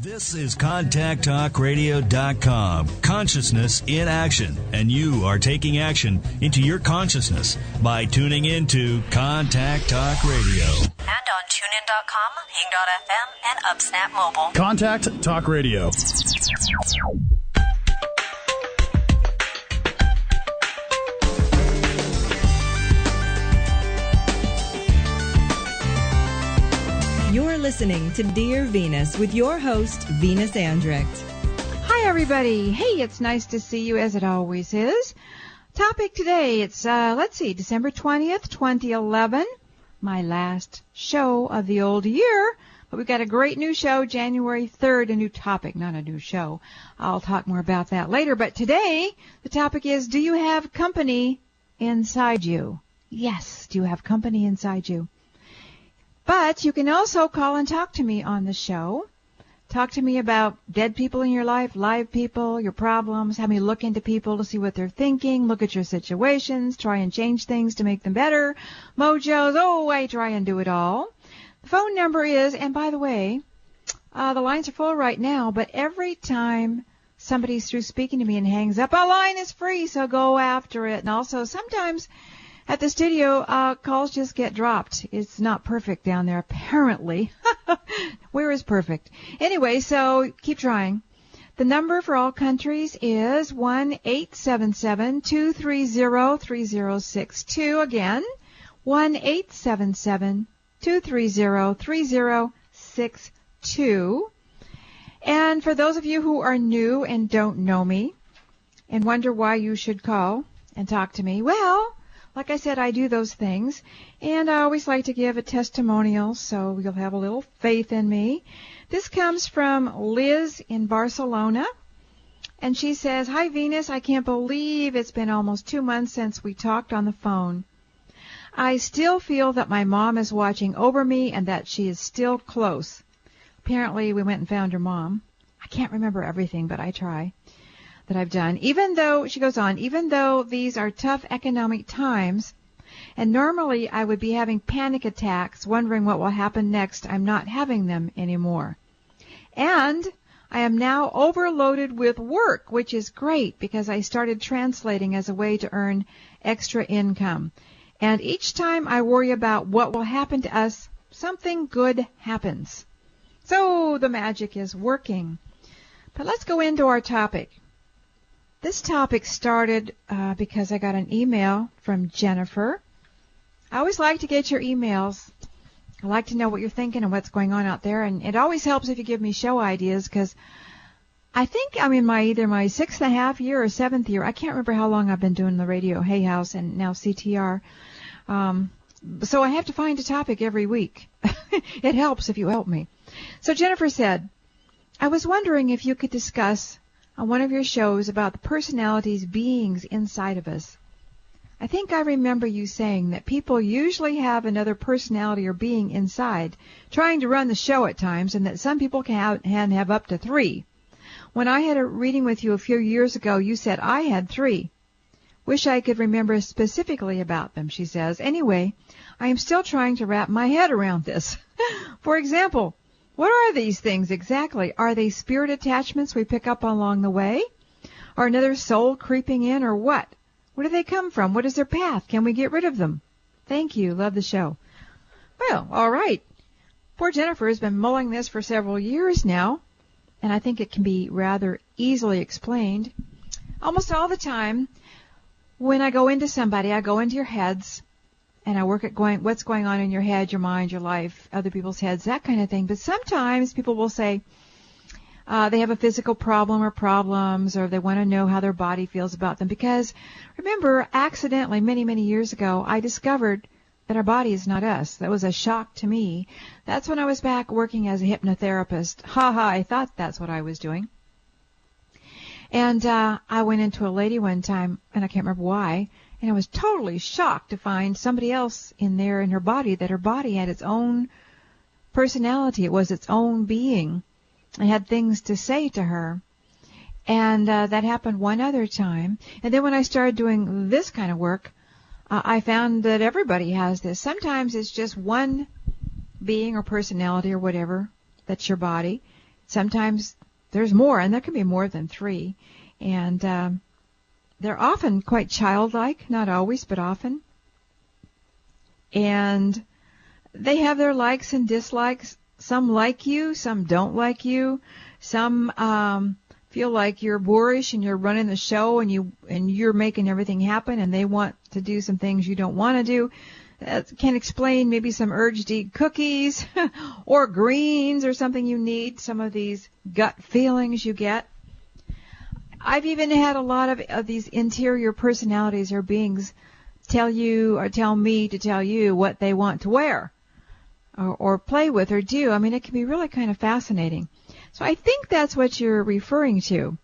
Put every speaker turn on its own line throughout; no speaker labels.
This is ContactTalkRadio.com. Consciousness in action. And you are taking action into your consciousness by tuning into Contact Talk Radio.
And on TuneIn.com, Hing.fm, and UpSnap Mobile.
Contact Talk Radio.
You're listening to Dear Venus with your host, Venus Andrecht.
Hi, everybody. Hey, it's nice to see you, as it always is. Topic today, it's, December 20th, 2011, my last show of the old year. But we've got a great new show, January 3rd, a new topic, not a new show. I'll talk more about that later. But today, the topic is, do you have company inside you? Yes, do you have company inside you? But you can also call and talk to me on the show. Talk to me about dead people in your life, live people, your problems. Have me look into people to see what they're thinking, look at your situations, try and change things to make them better. Mojos, I try and do it all. The phone number is, and by the way, the lines are full right now, but every time somebody's through speaking to me and hangs up, a line is free, so go after it. And also, sometimes at the studio, calls just get dropped. It's not perfect down there, apparently. Where is perfect? Anyway, so keep trying. The number for all countries is 1-877-230-3062. Again, 1-877-230-3062. And for those of you who are new and don't know me and wonder why you should call and talk to me, well, like I said, I do those things, and I always like to give a testimonial, so you'll have a little faith in me. This comes from Liz in Barcelona, and she says, "Hi, Venus, I can't believe it's been almost 2 months since we talked on the phone. I still feel that my mom is watching over me and that she is still close." Apparently, we went and found her mom. I can't remember everything, but I try. That I've done. Even though, she goes on, even though these are tough economic times, and normally I would be having panic attacks, wondering what will happen next, I'm not having them anymore. And I am now overloaded with work, which is great because I started translating as a way to earn extra income. And each time I worry about what will happen to us, something good happens. So the magic is working. But let's go into our topic. This topic started because I got an email from Jennifer. I always like to get your emails. I like to know what you're thinking and what's going on out there. And it always helps if you give me show ideas because I think I'm in either my 6.5 year or 7th year. I can't remember how long I've been doing the radio, Hay House, and now CTR. So I have to find a topic every week. It helps if you help me. So Jennifer said, I was wondering if you could discuss on one of your shows about the personalities, beings inside of us. I think I remember you saying that people usually have another personality or being inside, trying to run the show at times, and that some people can have up to 3. When I had a reading with you a few years ago, you said I had 3. Wish I could remember specifically about them, she says. Anyway, I am still trying to wrap my head around this. For example, what are these things exactly? Are they spirit attachments we pick up along the way? Or another soul creeping in, or what? Where do they come from? What is their path? Can we get rid of them? Thank you. Love the show. Well, all right. Poor Jennifer has been mulling this for several years now, and I think it can be rather easily explained. Almost all the time, when I go into somebody, I go into your heads, and I work at what's going on in your head, your mind, your life, other people's heads, that kind of thing. But sometimes people will say they have a physical problem or problems, or they want to know how their body feels about them. Because, remember, accidentally, many, many years ago, I discovered that our body is not us. That was a shock to me. That's when I was back working as a hypnotherapist. I thought that's what I was doing. And I went into a lady one time, and I can't remember why, and I was totally shocked to find somebody else in there in her body, that her body had its own personality. It was its own being. I had things to say to her. And that happened one other time. And then when I started doing this kind of work, I found that everybody has this. Sometimes it's just one being or personality or whatever that's your body. sometimes there's more, and there can be more than 3. And they're often quite childlike, not always, but often. And they have their likes and dislikes. Some like you, some don't like you. Some feel like you're boorish and you're running the show and you're making everything happen, and they want to do some things you don't want to do. That can explain maybe some urge to eat cookies or greens or something you need, some of these gut feelings you get. I've even had a lot of these interior personalities or beings tell you or tell me to tell you what they want to wear or play with or do. I mean, it can be really kind of fascinating. So I think that's what you're referring to.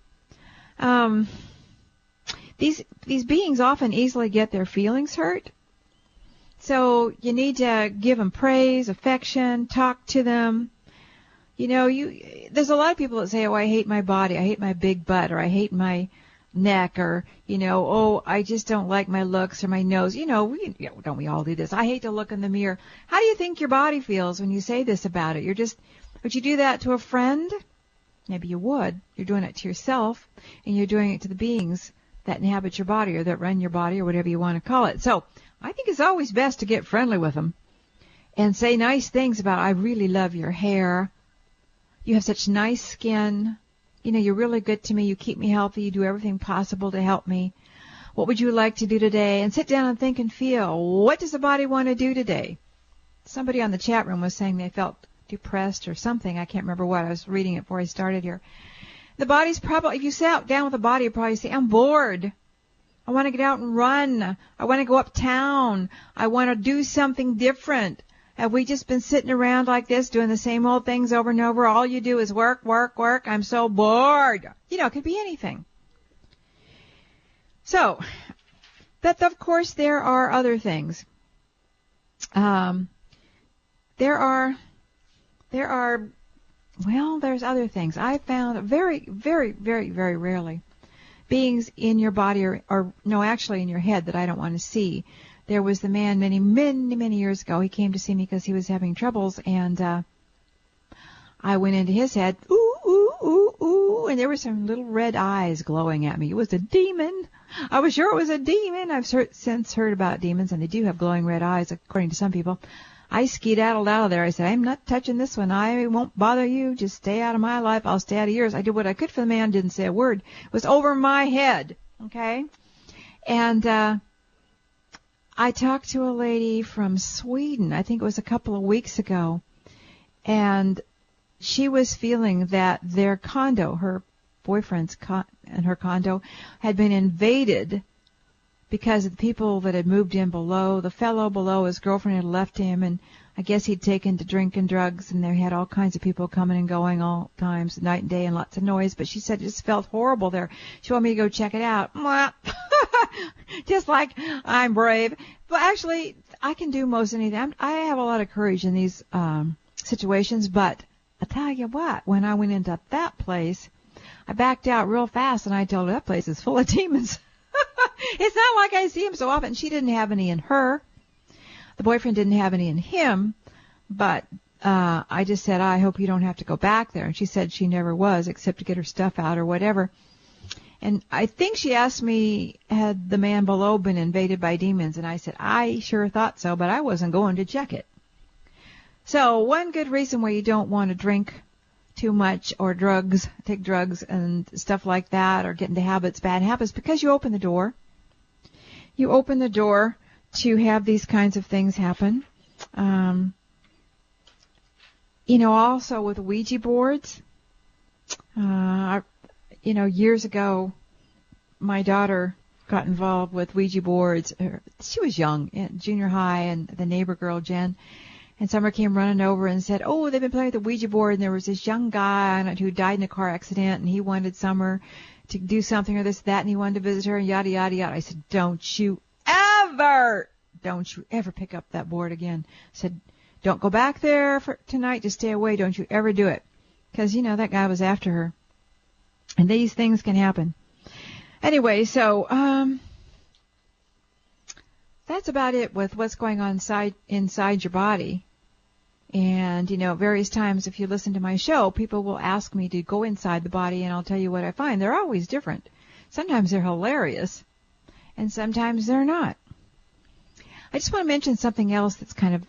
These beings often easily get their feelings hurt. So you need to give them praise, affection, talk to them. You know, there's a lot of people that say, oh, I hate my body, I hate my big butt, or I hate my neck, or, you know, oh, I just don't like my looks or my nose. You know, don't we all do this? I hate to look in the mirror. How do you think your body feels when you say this about it? Would you do that to a friend? Maybe you would. You're doing it to yourself, and you're doing it to the beings that inhabit your body or that run your body or whatever you want to call it. So I think it's always best to get friendly with them and say nice things about, I really love your hair. You have such nice skin. You know, you're really good to me. You keep me healthy. You do everything possible to help me. What would you like to do today? And sit down and think and feel, what does the body want to do today? Somebody on the chat room was saying they felt depressed or something. I can't remember what. I was reading it before I started here. The body's probably, if you sat down with the body, you'd probably say, I'm bored. I want to get out and run. I want to go uptown. I want to do something different. Have we just been sitting around like this doing the same old things over and over? All you do is work, work, work. I'm so bored. You know, it could be anything. So, but of course there are other things. There's other things. I found very, very, very, very rarely beings in your body actually in your head that I don't want to see. There was the man many, many, many years ago. He came to see me because he was having troubles, and I went into his head, ooh, ooh, ooh, ooh, and there were some little red eyes glowing at me. It was a demon. I was sure it was a demon. I've since heard about demons, and they do have glowing red eyes, according to some people. I skedaddled out of there. I said, I'm not touching this one. I won't bother you. Just stay out of my life. I'll stay out of yours. I did what I could for the man. Didn't say a word. It was over my head. Okay? And I talked to a lady from Sweden. I think it was a couple of weeks ago. And she was feeling that their condo, her boyfriend's and her condo, had been invaded because of the people that had moved in below. The fellow below, his girlfriend had left him, and I guess he'd taken to drinking drugs, and they had all kinds of people coming and going all times, night and day, and lots of noise. But she said it just felt horrible there. She wanted me to go check it out. Just like I'm brave. But actually, I can do most anything. I have a lot of courage in these situations, but I'll tell you what, when I went into that place, I backed out real fast, and I told her that place is full of demons. It's not like I see him so often. She didn't have any in her. The boyfriend didn't have any in him, but I just said, I hope you don't have to go back there. And she said she never was, except to get her stuff out or whatever. And I think she asked me, had the man below been invaded by demons? And I said, I sure thought so, but I wasn't going to check it. So one good reason why you don't want to drink too much or take drugs and stuff like that, or get into bad habits, because you open the door. You open the door to have these kinds of things happen. Also with Ouija boards. Years ago, my daughter got involved with Ouija boards. She was young, in junior high, and the neighbor girl, Jen, and Summer came running over and said, oh, they've been playing with the Ouija board, and there was this young guy on it who died in a car accident, and he wanted Summer to do something or this, that, and he wanted to visit her, and yada, yada, yada. I said, don't you ever pick up that board again. I said, don't go back there for tonight. Just stay away. Don't you ever do it. Because, that guy was after her. And these things can happen. Anyway, so that's about it with what's going on inside your body. And, various times if you listen to my show, people will ask me to go inside the body, and I'll tell you what I find. They're always different. Sometimes they're hilarious, and sometimes they're not. I just want to mention something else that's kind of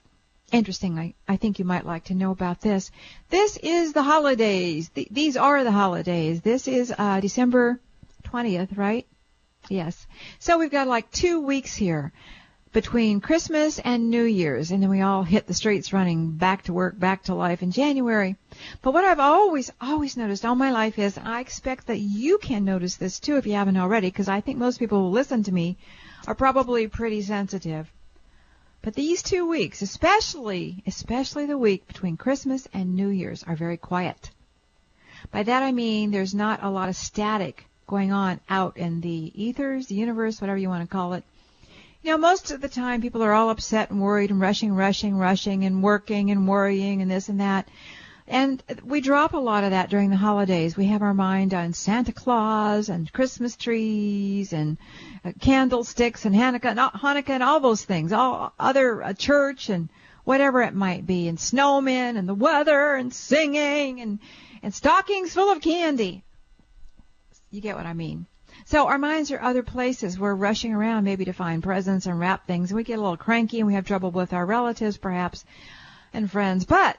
interesting. I think you might like to know about this. This is the holidays. These are the holidays. This is December 20th, right? Yes. So we've got like 2 weeks here between Christmas and New Year's, and then we all hit the streets running back to work, back to life in January. But what I've always noticed all my life is, and I expect that you can notice this too if you haven't already, because I think most people who listen to me are probably pretty sensitive. But these 2 weeks, especially the week between Christmas and New Year's, are very quiet. By that I mean there's not a lot of static going on out in the ethers, the universe, whatever you want to call it. Most of the time people are all upset and worried and rushing and working and worrying and this and that. And we drop a lot of that during the holidays. We have our mind on Santa Claus and Christmas trees and candlesticks and Hanukkah and all those things, all other church and whatever it might be, and snowmen and the weather and singing and stockings full of candy. You get what I mean. So our minds are other places. We're rushing around maybe to find presents and wrap things, and we get a little cranky and we have trouble with our relatives perhaps and friends. But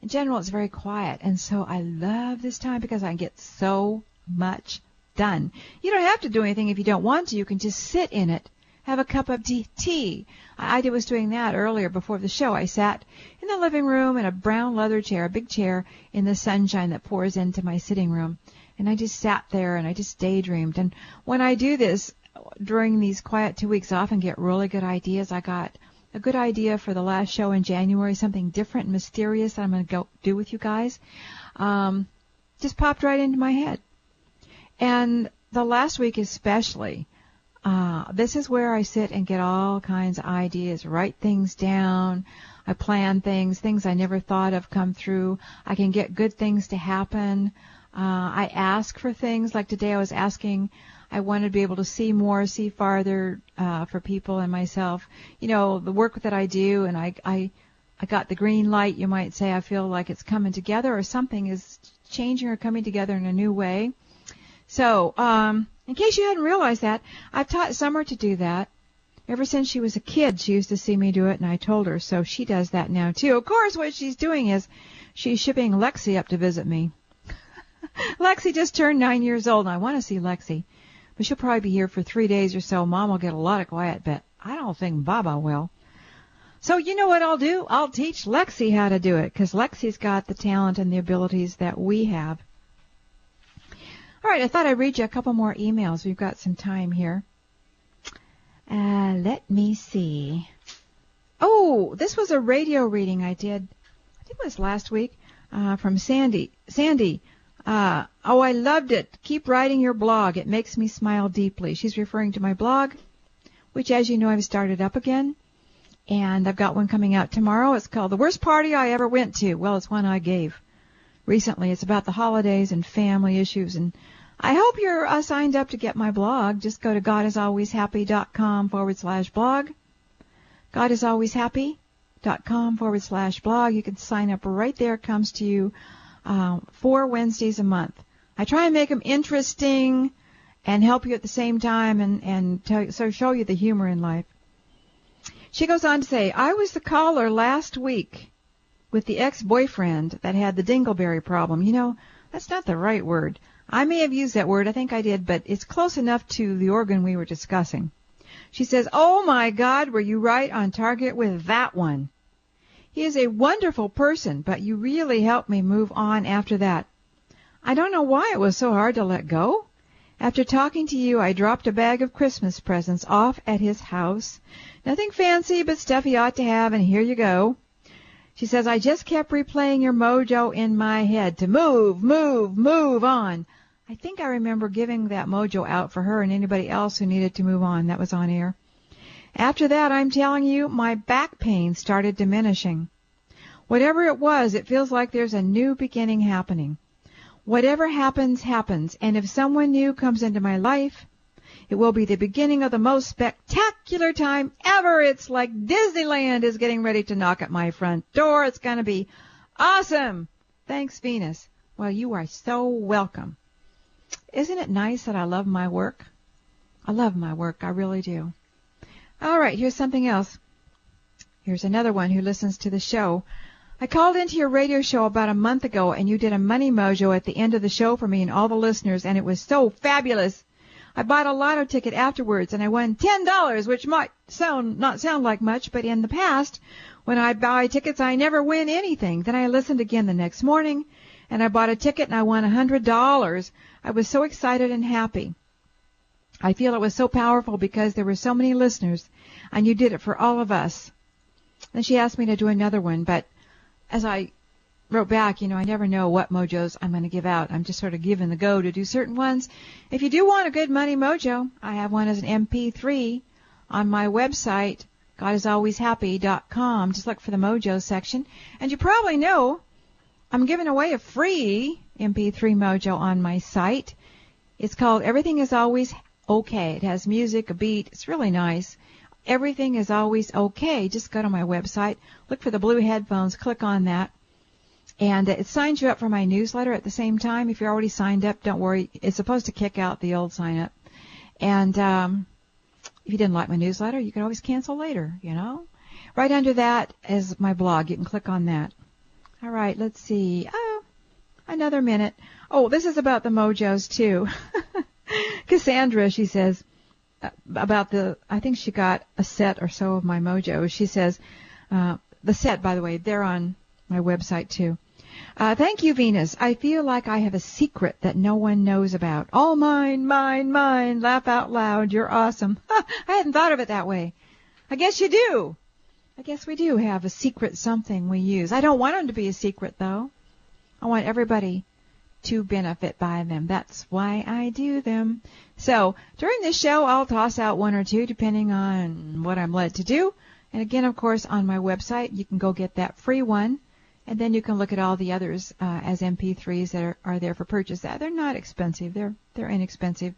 in general, it's very quiet, and so I love this time because I get so much done. You don't have to do anything if you don't want to. You can just sit in it, have a cup of tea. I was doing that earlier before the show. I sat in the living room in a brown leather chair, a big chair, in the sunshine that pours into my sitting room. And I just sat there and I just daydreamed. And when I do this during these quiet 2 weeks, I often get really good ideas. I got a good idea for the last show in January, something different and mysterious that I'm going to go do with you guys. Just popped right into my head. And the last week especially, this is where I sit and get all kinds of ideas, write things down. I plan things I never thought of come through. I can get good things to happen. I ask for things. Like today I was asking, I wanted to be able to see more, see farther for people and myself. The work that I do, and I got the green light, you might say. I feel like it's coming together, or something is changing or coming together in a new way. So, in case you hadn't realized that, I've taught Summer to do that. Ever since she was a kid, she used to see me do it, and I told her, so she does that now too. Of course, what she's doing is she's shipping Lexi up to visit me. Lexi just turned 9 years old, and I want to see Lexi. But she'll probably be here for 3 days or so. Mom will get a lot of quiet, but I don't think Baba will. So you know what I'll do? I'll teach Lexi how to do it, because Lexi's got the talent and the abilities that we have. All right, I thought I'd read you a couple more emails. We've got some time here. Let me see. Oh, this was a radio reading I did, I think it was last week, from Sandy. Sandy, I loved it. Keep writing your blog. It makes me smile deeply. She's referring to my blog, which, as you know, I've started up again. And I've got one coming out tomorrow. It's called The Worst Party I Ever Went To. Well, it's one I gave recently. It's about the holidays and family issues. And I hope you're signed up to get my blog. Just go to godisalwayshappy.com/blog. godisalwayshappy.com/blog. You can sign up right there. It comes to you 4 Wednesdays a month. I try and make them interesting and help you at the same time and show you the humor in life. She goes on to say, I was the caller last week with the ex-boyfriend that had the dingleberry problem. You know, that's not the right word. I may have used that word. I think I did, but it's close enough to the organ we were discussing. She says, oh, my God, were you right on target with that one? He is a wonderful person, but you really helped me move on after that. I don't know why it was so hard to let go. After talking to you, I dropped a bag of Christmas presents off at his house. Nothing fancy, but stuff he ought to have, and here you go. She says, I just kept replaying your mojo in my head to move, move, move on. I think I remember giving that mojo out for her and anybody else who needed to move on. That was on air. After that, I'm telling you, my back pain started diminishing. Whatever it was, it feels like there's a new beginning happening. Whatever happens, happens. And if someone new comes into my life, It will be the beginning of the most spectacular time ever. It's like Disneyland is getting ready to knock at my front door. It's going to be awesome. Thanks, Venus. Well, you are so welcome. Isn't it nice that I love my work? I love my work. I really do. All right, here's something else. Here's another one who listens to the show. I called into your radio show about a month ago, and you did a Money Mojo at the end of the show for me and all the listeners, and it was so fabulous. I bought a lotto ticket afterwards, and I won $10, which might not sound like much, but in the past, when I buy tickets, I never win anything. Then I listened again the next morning, and I bought a ticket, and I won $100. I was so excited and happy. I feel it was so powerful because there were so many listeners, and you did it for all of us. Then she asked me to do another one, but as I wrote back, I never know what mojos I'm going to give out. I'm just sort of giving the go to do certain ones. If you do want a good money mojo, I have one as an MP3 on my website, GodIsAlwaysHappy.com. Just look for the mojo section. And you probably know I'm giving away a free MP3 mojo on my site. It's called Everything Is Always Okay. It has music, a beat. It's really nice. Everything is always okay. Just go to my website, look for the blue headphones, click on that, and it signs you up for my newsletter at the same time. If you're already signed up, don't worry. It's supposed to kick out the old sign up. And if you didn't like my newsletter, you can always cancel later, Right under that is my blog. You can click on that. All right, let's see. Oh, another minute. Oh, this is about the mojos, too. Cassandra, she says, about I think she got a set or so of my mojos. She says, the set, by the way, they're on my website too. Thank you, Venus. I feel like I have a secret that no one knows about. All mine, mine, mine. Laugh out loud. You're awesome. I hadn't thought of it that way. I guess you do. I guess we do have a secret something we use. I don't want them to be a secret, though. I want everybody to benefit by them. That's why I do them. So during this show, I'll toss out one or two depending on what I'm led to do. And again, of course, on my website, you can go get that free one. And then you can look at all the others as MP3s that are there for purchase. They're not expensive. They're inexpensive.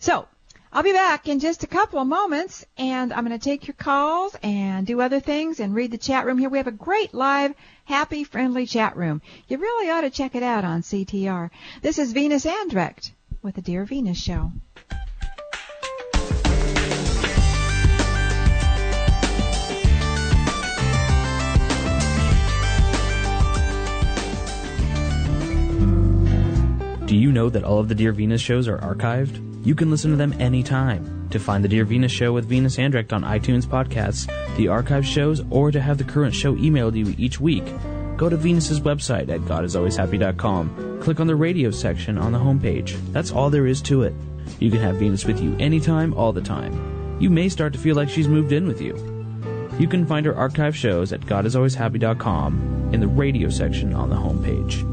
So I'll be back in just a couple of moments, and I'm going to take your calls and do other things and read the chat room here. We have a great live, happy, friendly chat room. You really ought to check it out on CTR. This is Venus Andrecht with the Dear Venus Show.
Do you know that all of the Dear Venus shows are archived? You can listen to them anytime. To find the Dear Venus Show with Venus Andrecht on iTunes podcasts, the archive shows, or to have the current show emailed to you each week, go to Venus's website at GodIsAlwaysHappy.com. Click on the radio section on the homepage. That's all there is to it. You can have Venus with you anytime, all the time. You may start to feel like she's moved in with you. You can find her archive shows at GodIsAlwaysHappy.com in the radio section on the homepage.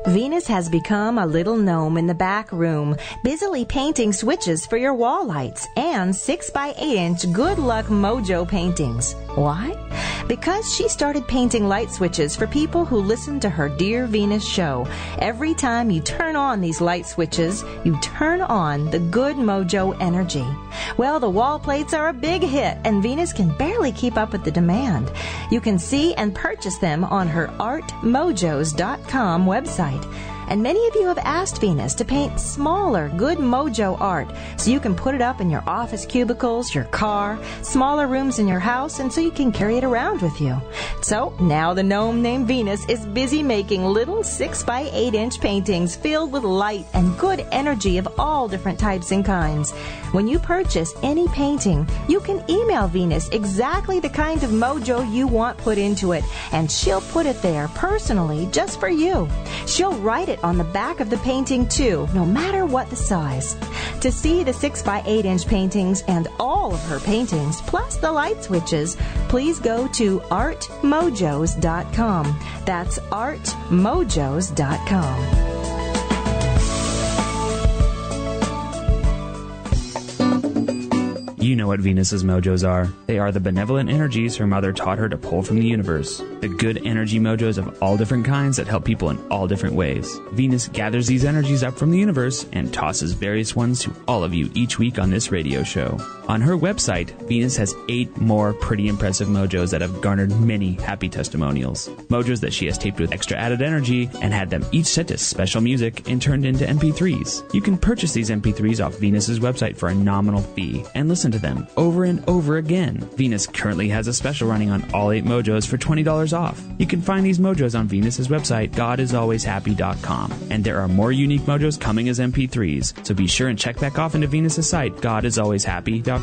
Venus has become a little gnome in the back room, busily painting switches for your wall lights and 6x8-inch Good Luck Mojo paintings. Why? Because she started painting light switches for people who listen to her Dear Venus show. Every time you turn on these light switches, you turn on the good mojo energy. Well, the wall plates are a big hit, and Venus can barely keep up with the demand. You can see and purchase them on her artmojos.com website. And many of you have asked Venus to paint smaller, good mojo art so you can put it up in your office cubicles, your car, smaller rooms in your house, and so you can carry it around with you. So now the gnome named Venus is busy making little 6x8-inch paintings filled with light and good energy of all different types and kinds. When you purchase any painting, you can email Venus exactly the kind of mojo you want put into it, and she'll put it there personally just for you. She'll write it on the back of the painting too, no matter what the size. To see the 6x8-inch paintings and all of her paintings, plus the light switches, please go to artmojos.com. That's artmojos.com.
You know what Venus's mojos are. They are the benevolent energies her mother taught her to pull from the universe. The good energy mojos of all different kinds that help people in all different ways. Venus gathers these energies up from the universe and tosses various ones to all of you each week on this radio show. On her website, Venus has 8 more pretty impressive mojos that have garnered many happy testimonials. Mojos that she has taped with extra added energy and had them each set to special music and turned into MP3s. You can purchase these MP3s off Venus's website for a nominal fee and listen to them over and over again. Venus currently has a special running on all 8 mojos for $20 off. You can find these mojos on Venus's website, GodIsAlwaysHappy.com. And there are more unique mojos coming as MP3s, so be sure and check back off into Venus's site, GodIsAlwaysHappy.com.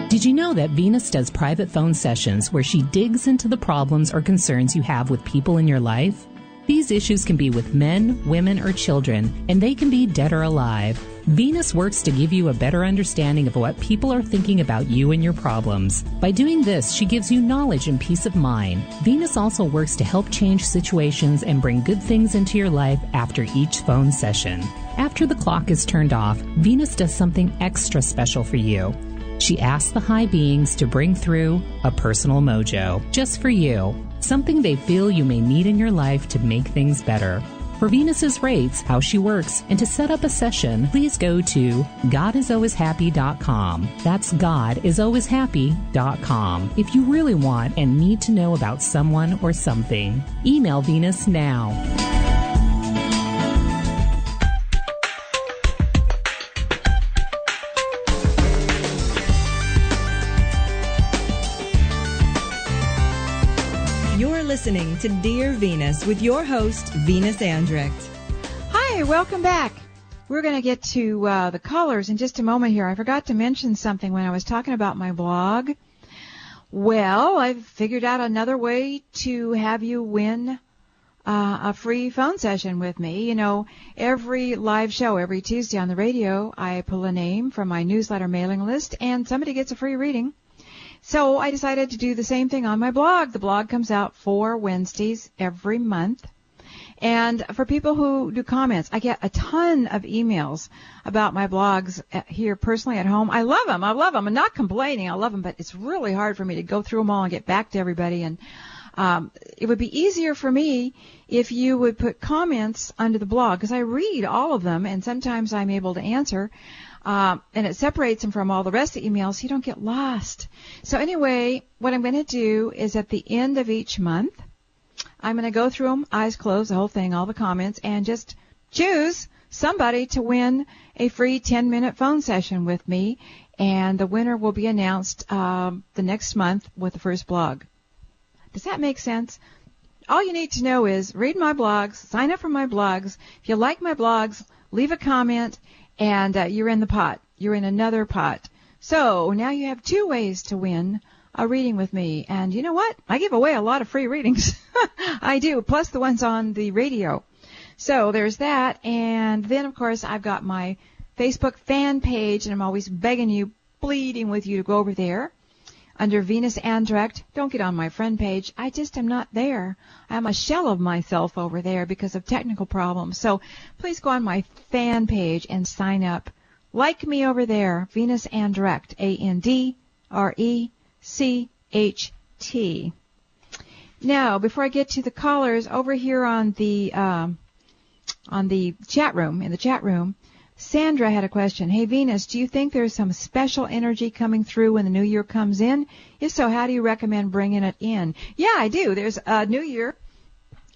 Did you know that Venus does private phone sessions where she digs into the problems or concerns you have with people in your life? These issues can be with men, women, or children, and they can be dead or alive. Venus works to give you a better understanding of what people are thinking about you and your problems. By doing this, she gives you knowledge and peace of mind. Venus also works to help change situations and bring good things into your life after each phone session. After the clock is turned off, Venus does something extra special for you. She asks the high beings to bring through a personal mojo, just for you. Something they feel you may need in your life to make things better. For Venus's rates, how she works, and to set up a session, please go to GodIsAlwaysHappy.com. That's GodIsAlwaysHappy.com. If you really want and need to know about someone or something, email Venus now.
You're listening to Dear Venus with your host, Venus Andrecht.
Hi, welcome back. We're going to get to the callers in just a moment here. I forgot to mention something when I was talking about my blog. Well, I've figured out another way to have you win a free phone session with me. You know, every live show, every Tuesday on the radio, I pull a name from my newsletter mailing list, and somebody gets a free reading. So I decided to do the same thing on my blog. The blog comes out 4 Wednesdays every month. And for people who do comments, I get a ton of emails about my blogs here personally at home. I love them. I'm not complaining. I love them, but it's really hard for me to go through them all and get back to everybody. And it would be easier for me if you would put comments under the blog, because I read all of them, and sometimes I'm able to answer. And it separates them from all the rest of the emails so you don't get lost. So anyway, what I'm going to do is at the end of each month, I'm going to go through them, eyes closed, the whole thing, all the comments, and just choose somebody to win a free 10-minute phone session with me, and the winner will be announced the next month with the first blog. Does that make sense? All you need to know is read my blogs, sign up for my blogs. If you like my blogs, leave a comment, and you're in the pot. You're in another pot. So now you have 2 ways to win a reading with me. And you know what? I give away a lot of free readings. I do, plus the ones on the radio. So there's that. And then, of course, I've got my Facebook fan page, and I'm always begging you, pleading with you to go over there. Under Venus Andrecht, don't get on my friend page. I just am not there. I'm a shell of myself over there because of technical problems. So please go on my fan page and sign up. Like me over there, Venus Andrecht, ANDRECHT. Now, before I get to the callers, over here on the chat room, in the chat room, Sandra had a question. Hey, Venus, do you think there's some special energy coming through when the new year comes in? If so, how do you recommend bringing it in? Yeah, I do. There's a new year,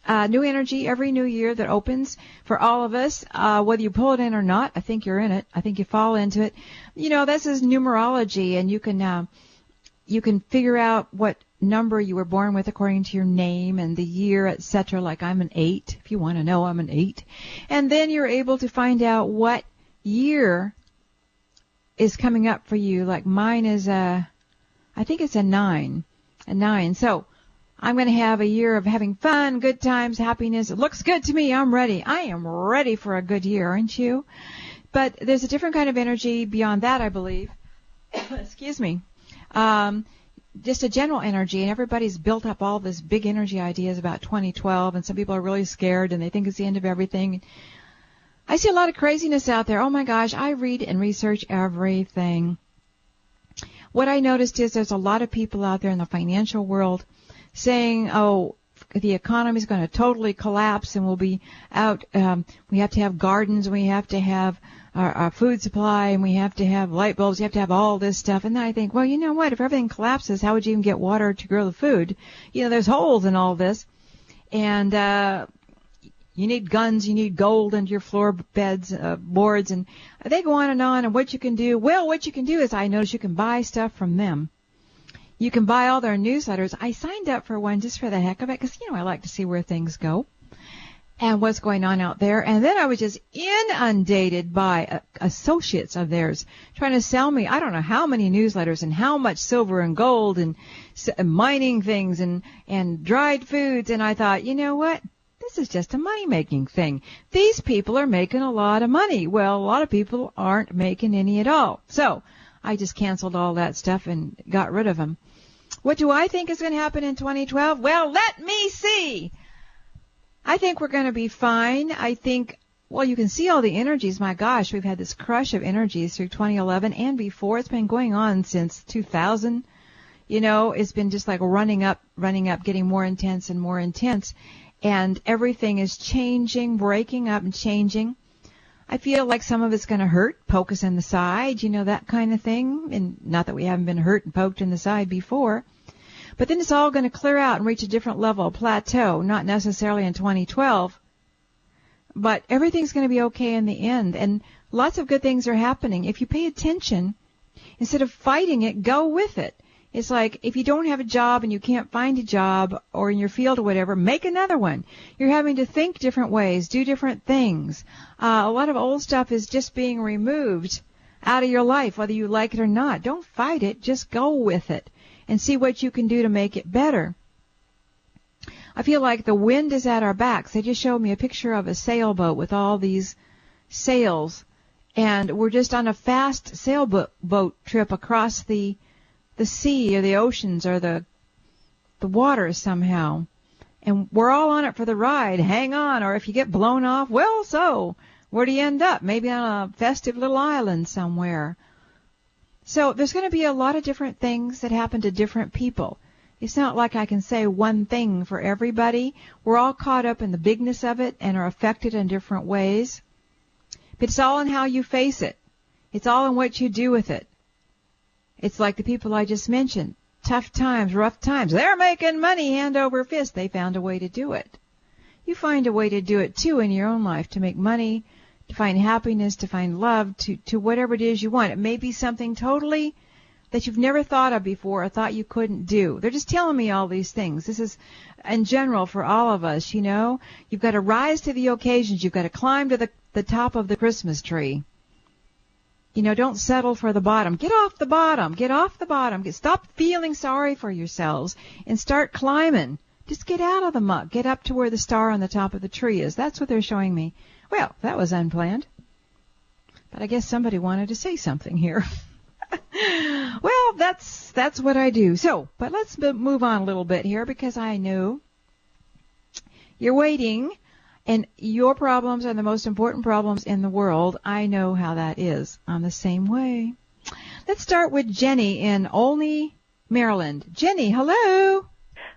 new energy every new year that opens for all of us. Whether you pull it in or not, I think you're in it. I think you fall into it. You know, this is numerology, and you can figure out what number you were born with according to your name and the year, etc. Like I'm an 8, if you want to know, I'm an 8. And then you're able to find out what year is coming up for you. Like mine is I think it's a 9. So I'm going to have a year of having fun, good times, happiness. It looks good to me. I'm ready. I am ready for a good year, aren't you? But there's a different kind of energy beyond that, I believe. Excuse me. Just a general energy, and everybody's built up all this big energy ideas about 2012, and some people are really scared and they think it's the end of everything. I see a lot of craziness out there. Oh my gosh, I read and research everything. What I noticed is there's a lot of people out there in the financial world saying, oh, the economy is going to totally collapse and we'll be out. We have to have gardens, we have to have our food supply, and we have to have light bulbs, you have to have all this stuff. And then I think, well, you know what? If everything collapses, how would you even get water to grow the food? You know, there's holes in all this. And you need guns, you need gold under your floor beds, boards, and they go on. And what you can do. Well, what you can do is I notice you can buy stuff from them. You can buy all their newsletters. I signed up for one just for the heck of it because, you know, I like to see where things go and what's going on out there. And then I was just inundated by associates of theirs trying to sell me, I don't know how many newsletters and how much silver and gold and mining things and dried foods. And I thought, you know what? This is just a money-making thing. These people are making a lot of money. Well, a lot of people aren't making any at all. So I just canceled all that stuff and got rid of them. What do I think is going to happen in 2012? Well, let me see. I think we're going to be fine. I think, well, you can see all the energies. My gosh, we've had this crush of energies through 2011 and before. It's been going on since 2000. You know, it's been just like running up, getting more intense and more intense. And everything is changing, breaking up and changing. I feel like some of it's going to hurt, poke us in the side, you know, that kind of thing. And not that we haven't been hurt and poked in the side before. But then it's all going to clear out and reach a different level, a plateau, not necessarily in 2012. But everything's going to be okay in the end. And lots of good things are happening. If you pay attention, instead of fighting it, go with it. It's like if you don't have a job and you can't find a job or in your field or whatever, make another one. You're having to think different ways, do different things. A lot of old stuff is just being removed out of your life, whether you like it or not. Don't fight it. Just go with it and see what you can do to make it better. I feel like the wind is at our backs. They just showed me a picture of a sailboat with all these sails, and we're just on a fast sailboat trip across the sea or the oceans or the waters somehow. And we're all on it for the ride. Hang on, or if you get blown off, well, so where do you end up? Maybe on a festive little island somewhere. So there's going to be a lot of different things that happen to different people. It's not like I can say one thing for everybody. We're all caught up in the bigness of it and are affected in different ways. But it's all in how you face it. It's all in what you do with it. It's like the people I just mentioned. Tough times, rough times. They're making money hand over fist. They found a way to do it. You find a way to do it, too, in your own life, to make money, to find happiness, to find love, to whatever it is you want. It may be something totally that you've never thought of before or thought you couldn't do. They're just telling me all these things. This is, in general, for all of us, you know. You've got to rise to the occasions. You've got to climb to the top of the Christmas tree. You know, don't settle for the bottom. Get off the bottom. Get off the bottom. Stop feeling sorry for yourselves and start climbing. Just get out of the muck. Get up to where the star on the top of the tree is. That's what they're showing me. Well, that was unplanned. But I guess somebody wanted to say something here. Well, that's what I do. So, but let's move on a little bit here because I know you're waiting. And your problems are the most important problems in the world. I know how that is. I'm the same way. Let's start with Jenny in Olney, Maryland. Jenny, hello.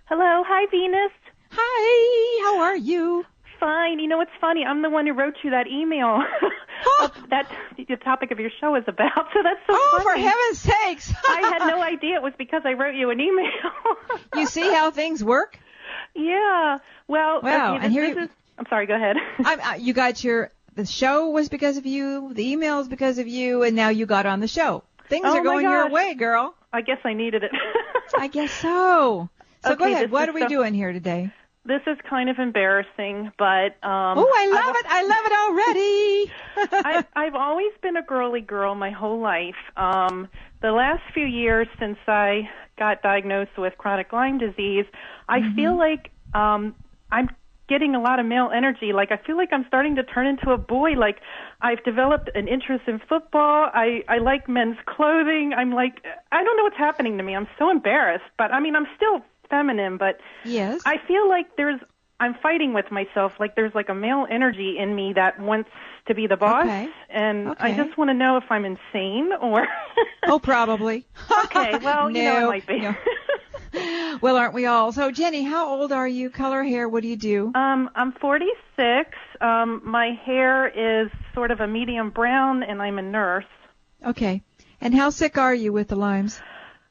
Hello. Hi, Venus.
Hi. How are you?
Fine. You know what's funny? I'm the one who wrote you that email. That the topic of your show is about. So that's so funny.
For heaven's sakes.
I had no idea it was because I wrote you an email.
You see how things work?
Yeah. Well,
wow.
Okay,
And here
I'm sorry, go ahead.
You got the show was because of you, the email is because of you, and now you got on the show. Things are going your way, girl.
I guess I needed it.
I guess so. So go ahead. What are we doing here today?
This is kind of embarrassing, but...
I love it. I love it already.
I've always been a girly girl my whole life. The last few years since I got diagnosed with chronic Lyme disease, I feel like I'm getting a lot of male energy. Like, I feel like I'm starting to turn into a boy. Like, I've developed an interest in football. I like men's clothing. I'm like, I don't know what's happening to me. I'm so embarrassed. But, I mean, I'm still feminine, but
yes.
I feel like I'm fighting with myself. Like there's like a male energy in me that wants to be the boss, and I just want to know if I'm insane or.
Oh, probably.
Okay, well, I might be.
No. Well, aren't we all? So, Jenny, how old are you? Color hair, what do you do?
I'm 46. My hair is sort of a medium brown, and I'm a nurse.
Okay. And how sick are you with the Lyme's?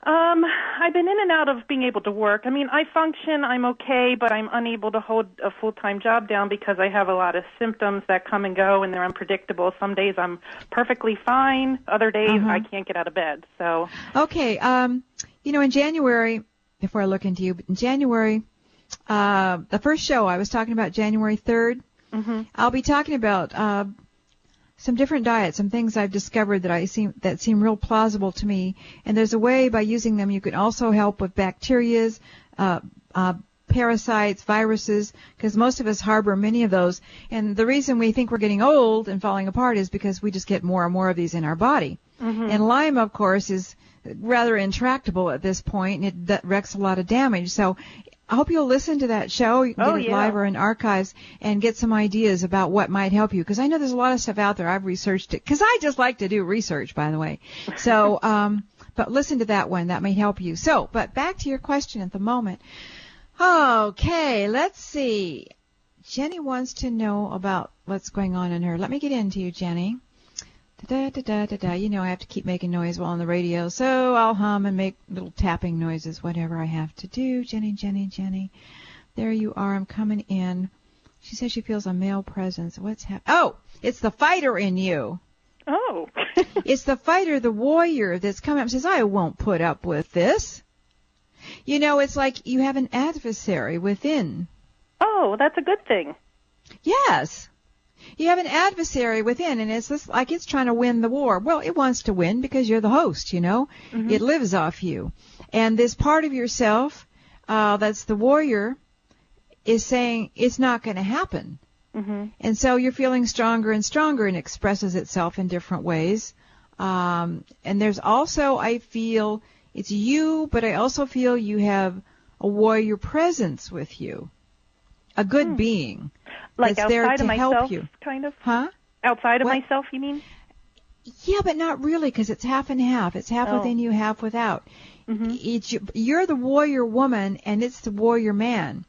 I've been in and out of being able to work. I mean, I function, I'm okay, but I'm unable to hold a full-time job down because I have a lot of symptoms that come and go, and they're unpredictable. Some days I'm perfectly fine. Other days I can't get out of bed. So. Okay.
In January, before I look into you, in January, the first show I was talking about January 3rd, I'll be talking about some different diets, some things I've discovered that seem real plausible to me. And there's a way by using them you can also help with bacterias, parasites, viruses, because most of us harbor many of those. And the reason we think we're getting old and falling apart is because we just get more and more of these in our body. And Lyme, of course, is rather intractable at this point, and it wreaks a lot of damage. So I hope you'll listen to that show. You can get it live or in archives and get some ideas about what might help you. Because I know there's a lot of stuff out there. I've researched it. Because I just like to do research, by the way. So, but listen to that one. That may help you. So, but back to your question at the moment. Okay, let's see. Jenny wants to know about what's going on in her. Let me get into you, Jenny. Da-da-da-da-da-da. I have to keep making noise while on the radio, so I'll hum and make little tapping noises, whatever I have to do. Jenny, Jenny, Jenny. There you are. I'm coming in. She says she feels a male presence. What's happening? Oh, it's the fighter in you.
Oh.
It's the fighter, the warrior that's coming up and says, I won't put up with this. It's like you have an adversary within.
Oh, that's a good thing.
Yes. You have an adversary within, and it's just like it's trying to win the war. Well, it wants to win because you're the host, It lives off you. And this part of yourself, that's the warrior, is saying it's not going to happen. And so you're feeling stronger and stronger, and expresses itself in different ways. And there's also, I feel, it's you, but I also feel you have a warrior presence with you. A good being.
Like
that's there
outside
to
of myself,
help you.
kind of?
Huh?
Outside of myself, you mean?
Yeah, but not really, because it's half and half. It's half within you, half without. You're the warrior woman, and it's the warrior man.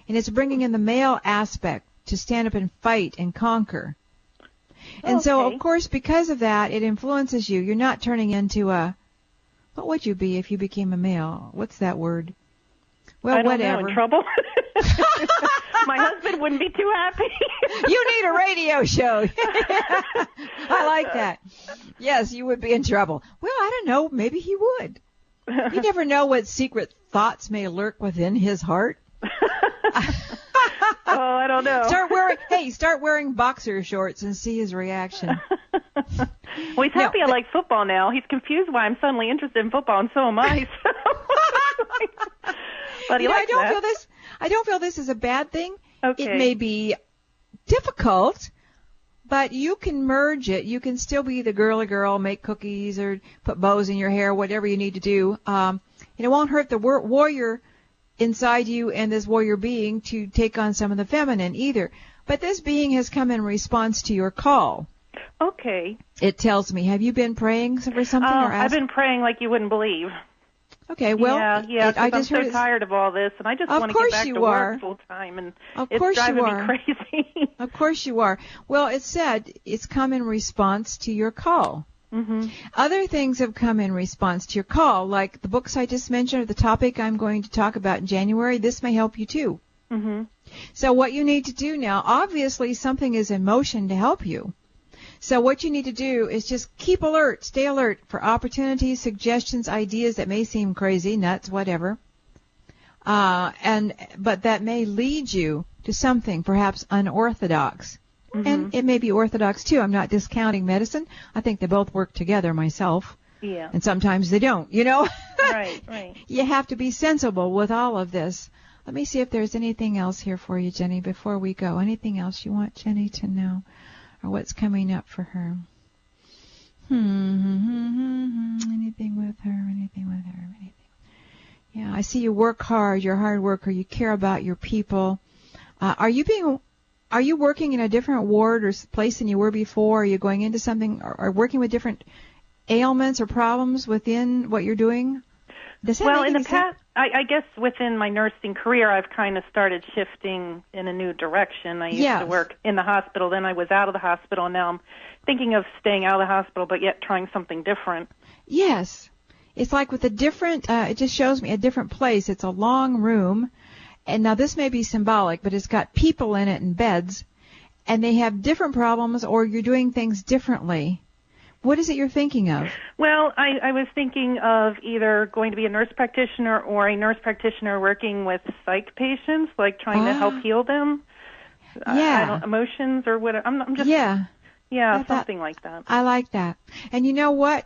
And it's bringing in the male aspect to stand up and fight and conquer. And so, of course, because of that, it influences you. You're not turning into a... What would you be if you became a male? What's that word? Well,
I don't
whatever.
know, in trouble? My husband wouldn't be too happy.
You need a radio show. I like that. Yes, you would be in trouble. Well, I don't know. Maybe he would. You never know what secret thoughts may lurk within his heart.
Oh, I don't know.
Start wearing boxer shorts and see his reaction.
Well, he's happy I like football now. He's confused why I'm suddenly interested in football, and so am I. But he likes that.
I don't feel this is a bad thing.
Okay.
It may be difficult, but you can merge it. You can still be the girly girl, make cookies or put bows in your hair, whatever you need to do. It won't hurt the warrior inside you and this warrior being to take on some of the feminine either. But this being has come in response to your call.
Okay.
It tells me. Have you been praying for something? Or
I've been praying like you wouldn't believe.
Okay, well,
I'm so tired of all this, and I just want to get back to work full time, and it's driving me crazy.
Of course you are. Well, it said it's come in response to your call. Other things have come in response to your call, like the books I just mentioned, or the topic I'm going to talk about in January. This may help you too. So what you need to do now, obviously something is in motion to help you. So what you need to do is just keep alert, stay alert for opportunities, suggestions, ideas that may seem crazy, nuts, whatever. But that may lead you to something perhaps unorthodox. And it may be orthodox too. I'm not discounting medicine. I think they both work together myself.
Yeah.
And sometimes they don't,
Right.
You have to be sensible with all of this. Let me see if there's anything else here for you, Jenny, before we go. Anything else you want Jenny to know? Or what's coming up for her? Anything with her. Yeah, I see you work hard. You're a hard worker. You care about your people. Are you working in a different ward or place than you were before? Are you going into something or working with different ailments or problems within what you're doing?
Well, in the past, I guess within my nursing career, I've kind of started shifting in a new direction. I used to work in the hospital, then I was out of the hospital, and now I'm thinking of staying out of the hospital, but yet trying something different.
Yes. It's like with a different, it just shows me a different place. It's a long room, and now this may be symbolic, but it's got people in it and beds, and they have different problems, or you're doing things differently. What is it you're thinking of?
Well, I was thinking of either going to be a nurse practitioner or a nurse practitioner working with psych patients, like trying to help heal them. Emotions or whatever. I'm just something like that.
I like that. And you know what?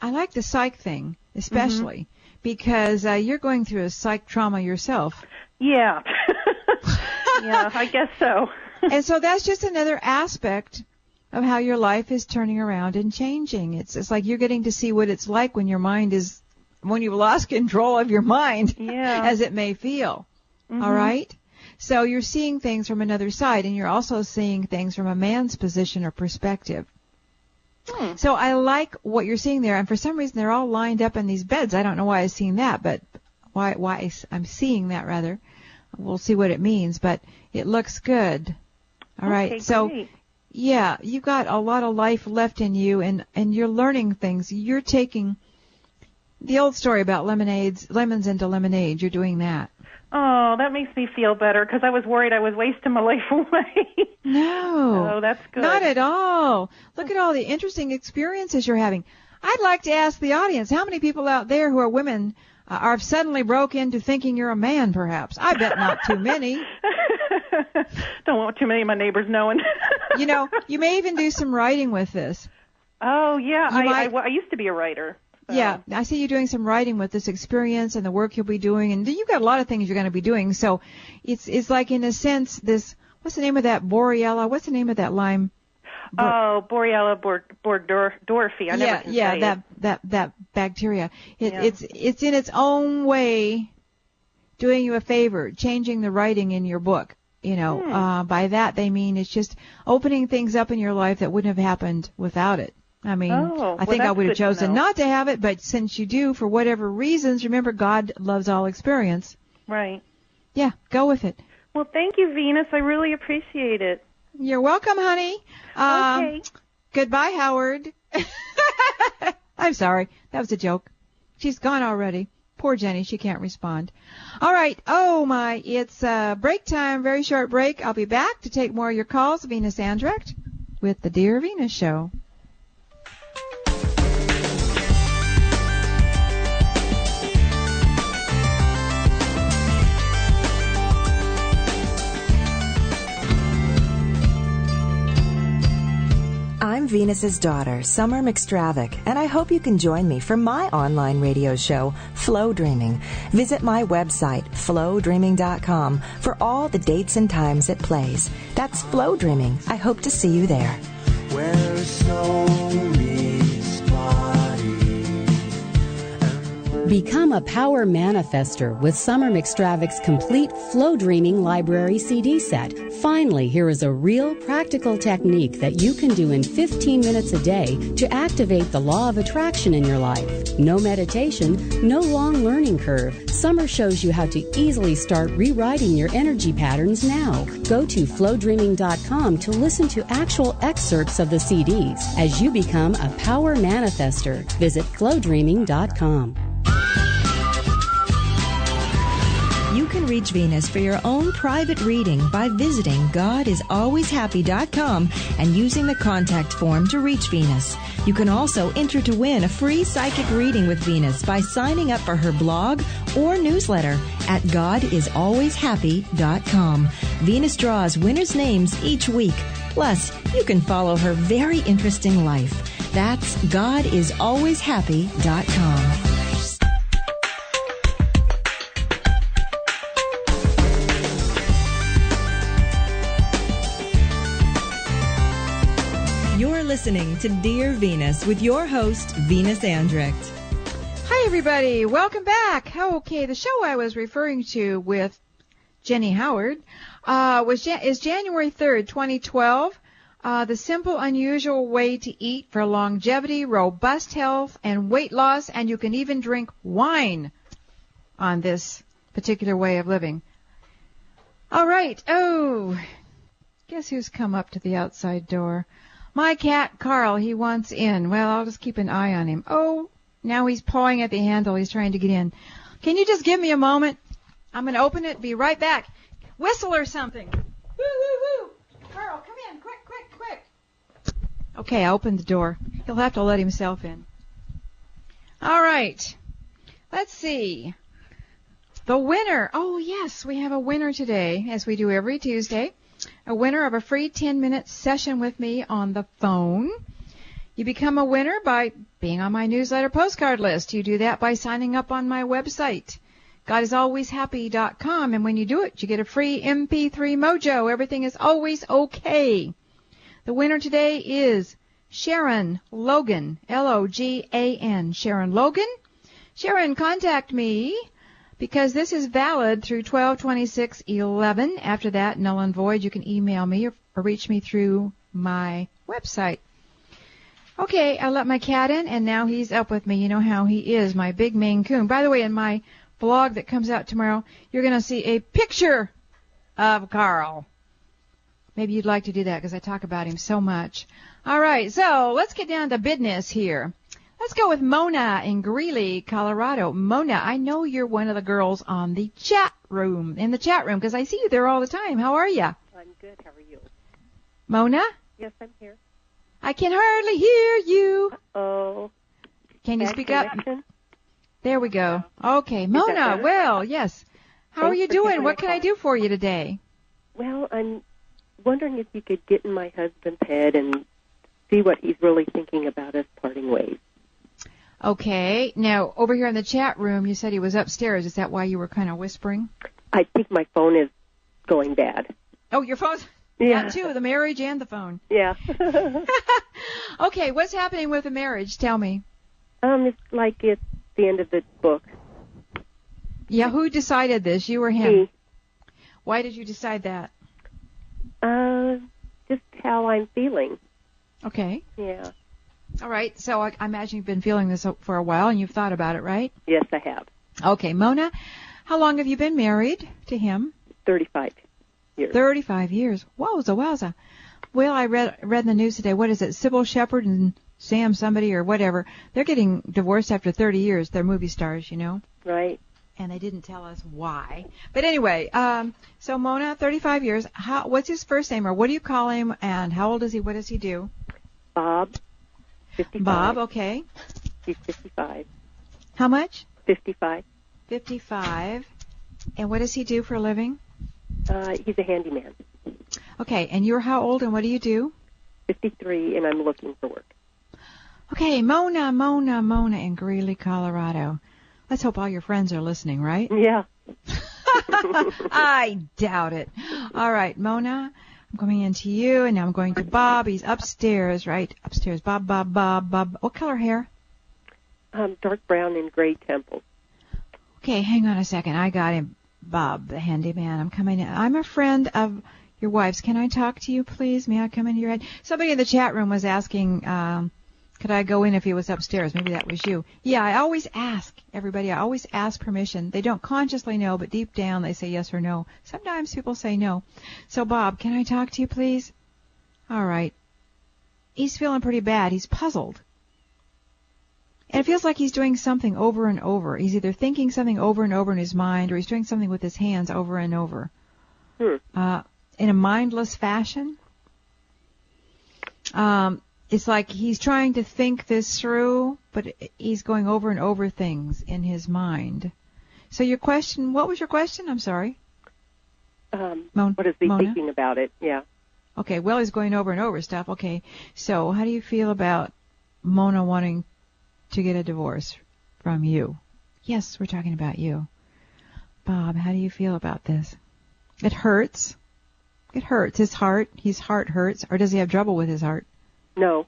I like the psych thing, especially because you're going through a psych trauma yourself.
Yeah. Yeah, I guess so.
And so that's just another aspect of how your life is turning around and changing. It's like you're getting to see what it's like when you've lost control of your mind, as it may feel. All right? So you're seeing things from another side, and you're also seeing things from a man's position or perspective. So I like what you're seeing there, and for some reason they're all lined up in these beds. I don't know why I'm seeing that, but why I'm seeing that, rather. We'll see what it means, but it looks good. All right, so
great.
Yeah, you've got a lot of life left in you, and you're learning things. You're taking the old story about lemons into lemonade. You're doing that.
Oh, that makes me feel better because I was worried I was wasting my life away.
No.
Oh, that's good.
Not at all. Look at all the interesting experiences you're having. I'd like to ask the audience, how many people out there who are women are suddenly broke into thinking you're a man, perhaps? I bet not too many.
Don't want too many of my neighbors knowing.
You know, you may even do some writing with this.
Oh, yeah. I used to be a writer. So.
Yeah, I see you doing some writing with this experience and the work you'll be doing, and you've got a lot of things you're going to be doing. So it's like, in a sense, this, what's the name of that Borealla? What's the name of that lime?
Borealla Bordorfi. I never can say it.
that bacteria. It's in its own way doing you a favor, changing the writing in your book. You know, by that they mean it's just opening things up in your life that wouldn't have happened without it. I mean, I think I would have chosen not to have it, but since you do, for whatever reasons, remember, God loves all experience.
Right.
Yeah, go with it.
Well, thank you, Venus. I really appreciate it.
You're welcome, honey.
Okay.
Goodbye, Howard. I'm sorry. That was a joke. She's gone already. Poor Jenny. She can't respond. All right. Oh, my. It's break time. Very short break. I'll be back to take more of your calls. Venus Andrecht with the Dear Venus Show.
I'm Venus's daughter, Summer McStravick, and I hope you can join me for my online radio show, Flow Dreaming. Visit my website, flowdreaming.com, for all the dates and times it plays. That's Flow Dreaming. I hope to see you there.
Where so meets body.
Become a power manifester with Summer McStravick's complete Flow Dreaming Library CD set. Finally, here is a real practical technique that you can do in 15 minutes a day to activate the law of attraction in your life. No meditation, no long learning curve. Summer shows you how to easily start rewriting your energy patterns now. Go to flowdreaming.com to listen to actual excerpts of the CDs as you become a power manifester. Visit flowdreaming.com.
You can reach Venus for your own private reading by visiting godisalwayshappy.com and using the contact form to reach Venus. You can also enter to win a free psychic reading with Venus by signing up for her blog or newsletter at godisalwayshappy.com. Venus draws winners' names each week. Plus, you can follow her very interesting life. That's godisalwayshappy.com. You're listening to Dear Venus with your host, Venus Andrecht.
Hi, everybody. Welcome back. Okay, the show I was referring to with Jenny Howard, is January 3rd, 2012. The simple, unusual way to eat for longevity, robust health, and weight loss, and you can even drink wine on this particular way of living. All right. Oh, guess who's come up to the outside door? My cat, Carl. He wants in. Well, I'll just keep an eye on him. Oh, now he's pawing at the handle. He's trying to get in. Can you just give me a moment? I'm going to open it. Be right back. Whistle or something. Woo, woo, woo. Carl, come in. Quick, quick, quick. Okay, I opened the door. He'll have to let himself in. All right. Let's see. The winner. Oh, yes, we have a winner today, as we do every Tuesday. A winner of a free 10-minute session with me on the phone. You become a winner by being on my newsletter postcard list. You do that by signing up on my website, GodIsAlwaysHappy.com. And when you do it, you get a free MP3 mojo. Everything is always okay. The winner today is Sharon Logan, Logan. Sharon Logan. Sharon, contact me because this is valid through 12/26/11. After that, null and void. You can email me or reach me through my website. Okay, I let my cat in, and now he's up with me. You know how he is, my big Maine Coon. By the way, in my blog that comes out tomorrow, you're going to see a picture of Carl. Maybe you'd like to do that because I talk about him so much. All right, so let's get down to business here. Let's go with Mona in Greeley, Colorado. Mona, I know you're one of the girls on the chat room, because I see you there all the time. How are you?
I'm good. How are you?
Mona?
Yes, I'm here.
I can hardly hear you.
Uh-oh.
Can you speak up?
Connection?
There we go. Okay, Mona, well, yes. How are you doing? What can I do for you today?
Well, I'm wondering if you could get in my husband's head and see what he's really thinking about us parting ways.
Okay. Now, over here in the chat room, you said he was upstairs. Is that why you were kind of whispering?
I think my phone is going bad.
Oh, your phone's...
Yeah.
That too, the marriage and the phone.
Yeah.
Okay, what's happening with the marriage? Tell me.
It's like it's the end of the book.
Yeah, who decided this, you or him?
Me.
Why did you decide that?
Just how I'm feeling.
Okay.
Yeah.
All right, so I imagine you've been feeling this for a while, and you've thought about it, right?
Yes, I have.
Okay, Mona, how long have you been married to him?
35 years.
35 years. Wowza. Well, I read in the news today, what is it, Sybil Shepherd and Sam somebody or whatever, they're getting divorced after 30 years. They're movie stars, you know.
Right.
And they didn't tell us why. But anyway, so Mona, 35 years. What's his first name, or what do you call him, and how old is he? What does he do?
Bob, 55.
Bob, okay.
He's 55.
How much?
55.
55. And what does he do for a living?
He's a handyman.
Okay, and you're how old, and what do you do?
53, and I'm looking for work.
Okay, Mona in Greeley, Colorado. Let's hope all your friends are listening, right?
Yeah.
I doubt it. All right, Mona, I'm coming into you, and now I'm going to Bob. He's upstairs, right? Upstairs. Bob. What color hair?
Dark brown and gray temples.
Okay, hang on a second. I got him. Bob, the handyman. I'm coming in. I'm a friend of your wife's. Can I talk to you, please? May I come into your head? Somebody in the chat room was asking, could I go in if he was upstairs? Maybe that was you. Yeah, I always ask everybody. I always ask permission. They don't consciously know, but deep down they say yes or no. Sometimes people say no. So, Bob, can I talk to you, please? All right. He's feeling pretty bad. He's puzzled. And it feels like he's doing something over and over. He's either thinking something over and over in his mind, or he's doing something with his hands over and over. In a mindless fashion. It's like he's trying to think this through, but he's going over and over things in his mind. So your question, what was your question? I'm sorry.
What is he thinking about it? Yeah.
Okay, well, he's going over and over stuff. Okay, so how do you feel about Mona wanting to get a divorce from you? Yes, we're talking about you. Bob, how do you feel about this? It hurts. It hurts. His heart hurts. Or does he have trouble with his heart?
No.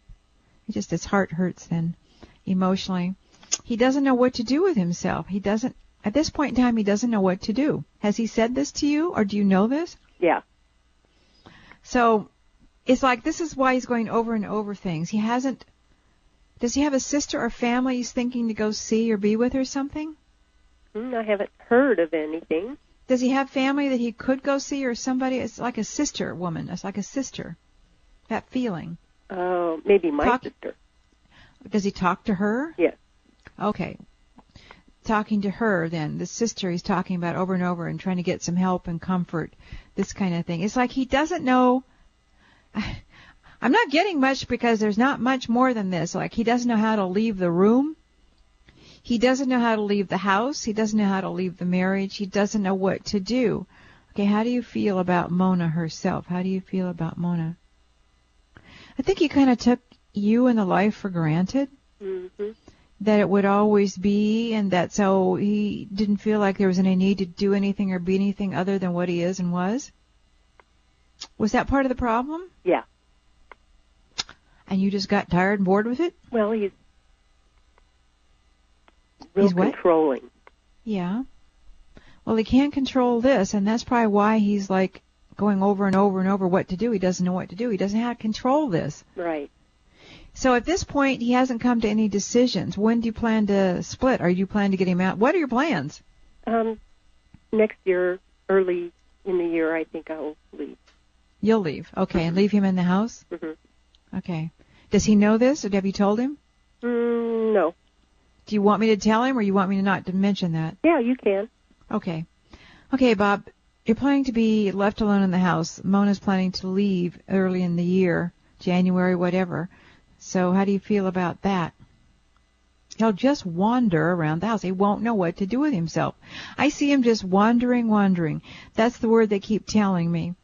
His heart hurts then, emotionally. He doesn't know what to do with himself. He doesn't at this point in time, he doesn't know what to do. Has he said this to you, or do you know this?
Yeah.
So it's like this is why he's going over and over things. He hasn't. Does he have a sister or family he's thinking to go see or be with or something?
I haven't heard of anything.
Does he have family that he could go see or somebody? It's like a sister woman. It's like a sister. That feeling.
Oh, maybe my sister.
Does he talk to her?
Yes.
Okay. Talking to her, then, the sister he's talking about over and over and trying to get some help and comfort, this kind of thing. It's like he doesn't know. I'm not getting much because there's not much more than this. Like he doesn't know how to leave the room. He doesn't know how to leave the house. He doesn't know how to leave the marriage. He doesn't know what to do. Okay, how do you feel about Mona herself? How do you feel about Mona? I think he kind of took you and the life for granted.
Mm-hmm.
That it would always be, and that so he didn't feel like there was any need to do anything or be anything other than what he is and was? Was that part of the problem?
Yeah.
And you just got tired and bored with it?
Well, he's real controlling.
Yeah. Well, he can't control this, and that's probably why he's like going over and over and over what to do. He doesn't know what to do. He doesn't know how to control this.
Right.
So at this point, he hasn't come to any decisions. When do you plan to split? Or do you plan to get him out? What are your plans?
Next year, early in the year, I think I'll leave.
You'll leave. Okay, and leave him in the house?
Mm-hmm.
Okay. Does he know this, or have you told him?
No.
Do you want me to tell him, or you want me to not to mention that?
Yeah, you can.
Okay. Okay, Bob, you're planning to be left alone in the house. Mona's planning to leave early in the year, January, whatever. So how do you feel about that? He'll just wander around the house. He won't know what to do with himself. I see him just wandering. That's the word they keep telling me.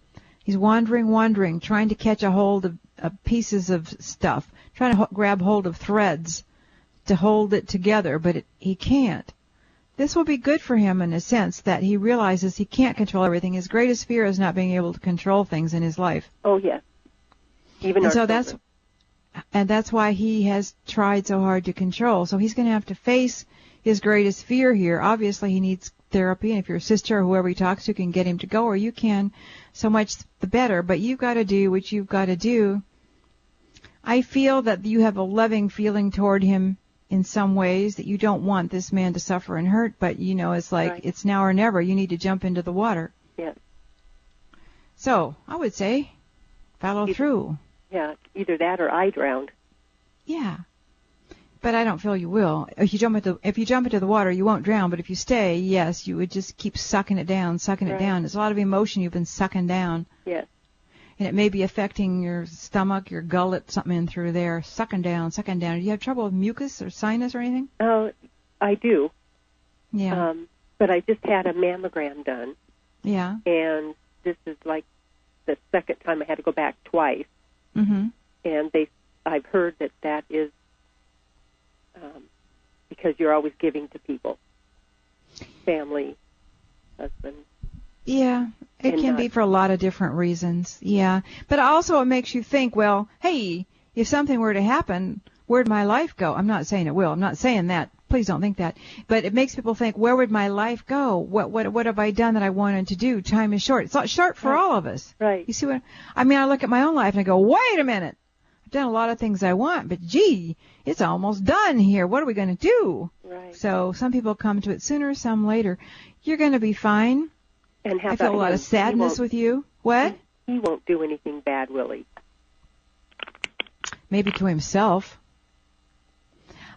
He's wandering, trying to catch a hold of pieces of stuff, trying to grab hold of threads to hold it together, but he can't. This will be good for him in a sense that he realizes he can't control everything. His greatest fear is not being able to control things in his life.
Oh, yes. Even
and so that's why he has tried so hard to control. So he's going to have to face his greatest fear here. Obviously, he needs therapy, and if your sister or whoever he talks to can get him to go, or you can, so much the better. But you've got to do what you've got to do. I feel that you have a loving feeling toward him in some ways, that you don't want this man to suffer and hurt, but, you know, it's like It's now or never. You need to jump into the water.
Yes.
So I would say follow through.
Yeah, either that or I drowned.
Yeah. But I don't feel you will. If you jump into the water, you won't drown. But if you stay, yes, you would just keep sucking it down. There's a lot of emotion you've been sucking down.
Yes.
And it may be affecting your stomach, your gullet, something in through there. Sucking down. Do you have trouble with mucus or sinus or anything?
I do.
Yeah.
But I just had a mammogram done.
Yeah.
And this is like the second time I had to go back twice.
Mm-hmm.
And I've heard that is because you're always giving to people, family, husband.
Yeah, it can be for a lot of different reasons. Yeah, but also it makes you think, well, hey, if something were to happen, where'd my life go? I'm not saying it will. I'm not saying that. Please don't think that. But it makes people think, where would my life go? What have I done that I wanted to do? Time is short. It's not short for all of us.
Right.
You see what I mean? I look at my own life and I go, wait a minute. I've done a lot of things I want, but gee, it's almost done here. What are we going to do?
Right.
So some people come to it sooner, some later. You're going to be fine.
And
I feel a lot of sadness with you. What?
He won't do anything bad, will he?
Maybe to himself.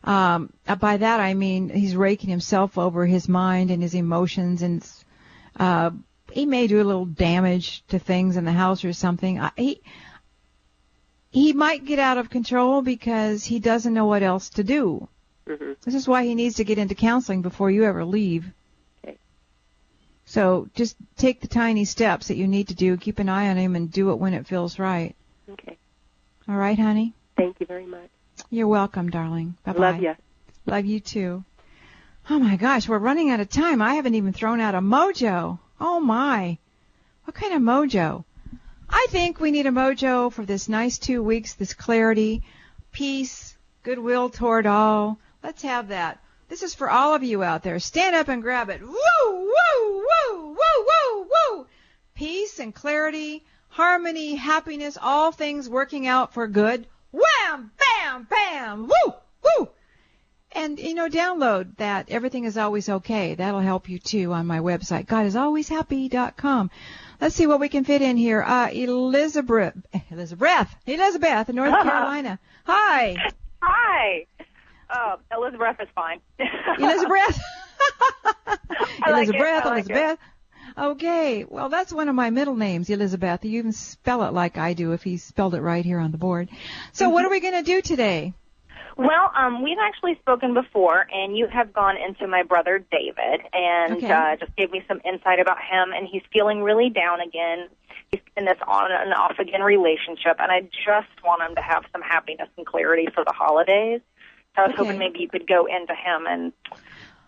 By that I mean he's raking himself over his mind and his emotions, and he may do a little damage to things in the house or something. He might get out of control because he doesn't know what else to do.
Mm-hmm.
This is why he needs to get into counseling before you ever leave.
Okay.
So just take the tiny steps that you need to do. Keep an eye on him and do it when it feels right.
Okay.
All right, honey?
Thank you very much.
You're welcome, darling. Bye-bye.
Love you.
Love you, too. Oh, my gosh, we're running out of time. I haven't even thrown out a mojo. Oh, my. What kind of mojo? I think we need a mojo for this nice 2 weeks, this clarity, peace, goodwill toward all. Let's have that. This is for all of you out there. Stand up and grab it. Woo, woo, woo, woo, woo, woo. Peace and clarity, harmony, happiness, all things working out for good. Wham, bam, bam, woo, woo. And, download that Everything is Always Okay. That'll help you, too, on my website, GodIsAlwaysHappy.com. Let's see what we can fit in here. Elizabeth in North Carolina. Hi.
Hi. Elizabeth is fine.
Elizabeth.
Elizabeth.
Elizabeth. Okay. Well, that's one of my middle names, Elizabeth. You even spell it like I do if he spelled it right here on the board. So what are we going to do today?
Well, we've actually spoken before, and you have gone into my brother David and just gave me some insight about him, and he's feeling really down again. He's in this on and off again relationship, and I just want him to have some happiness and clarity for the holidays. So I was hoping maybe you could go into him and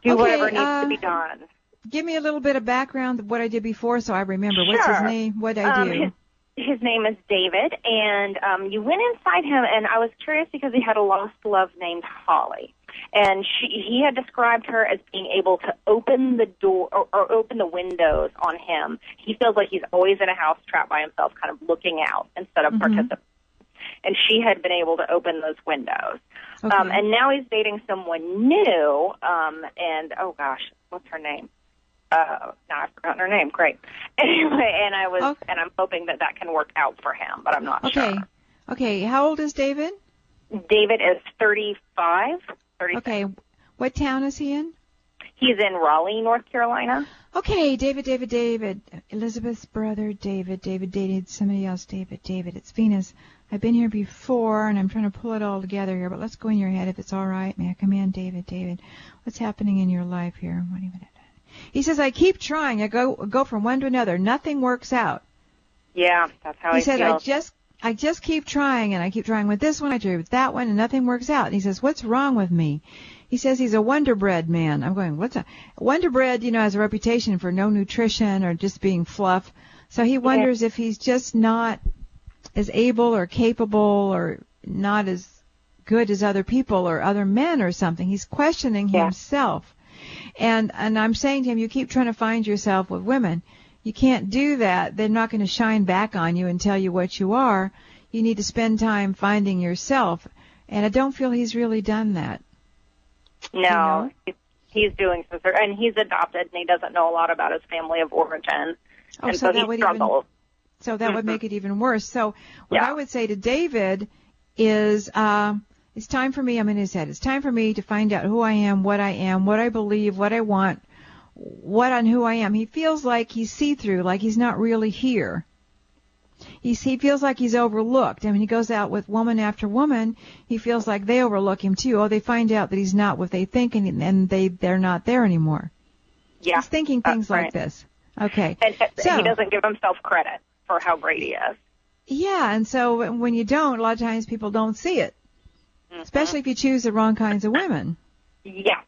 do whatever needs to be done.
Give me a little bit of background of what I did before so I remember. What's his name? What did I do?
His name is David, and you went inside him, and I was curious because he had a lost love named Holly. And he had described her as being able to open the door or open the windows on him. He feels like he's always in a house trapped by himself, kind of looking out instead of participating. And she had been able to open those windows. Okay. And now he's dating someone new, and, oh, gosh, what's her name? Now I've forgotten her name. Great. Anyway, and I'm hoping that can work out for him, but I'm not sure.
Okay. How old is David?
David is 36.
Okay. What town is he in?
He's in Raleigh, North Carolina.
Okay, David. Elizabeth's brother, David dated somebody else, David. It's Venus. I've been here before, and I'm trying to pull it all together here, but let's go in your head if it's all right. May I come in, David? What's happening in your life here? What do you mean? He says, I keep trying. I go from one to another. Nothing works out.
Yeah, that's how he
said,
feels.
I just keep trying, and I keep trying with this one, I try with that one, and nothing works out. And he says, what's wrong with me? He says he's a Wonder Bread man. I'm going, what's a Wonder Bread? Has a reputation for no nutrition or just being fluff. So he wonders if he's just not as able or capable or not as good as other people or other men or something. He's questioning himself. And I'm saying to him, you keep trying to find yourself with women. You can't do that. They're not going to shine back on you and tell you what you are. You need to spend time finding yourself. And I don't feel he's really done that.
No, he's doing so. And he's adopted, and he doesn't know a lot about his family of origin. And so he struggles.
So that would make it even worse. So what I would say to David is, it's time for me, I'm in his head, it's time for me to find out who I am, what I believe, what I want, who I am. He feels like he's see-through, like he's not really here. He feels like he's overlooked. I mean, he goes out with woman after woman. He feels like they overlook him, too. Oh, they find out that he's not what they think, and they're not there anymore.
Yeah.
He's thinking things like this. Okay.
And so, he doesn't give himself credit for how great he is. Yeah,
and so when you don't, a lot of times people don't see it. Especially if you choose the wrong kinds of women.
Yeah.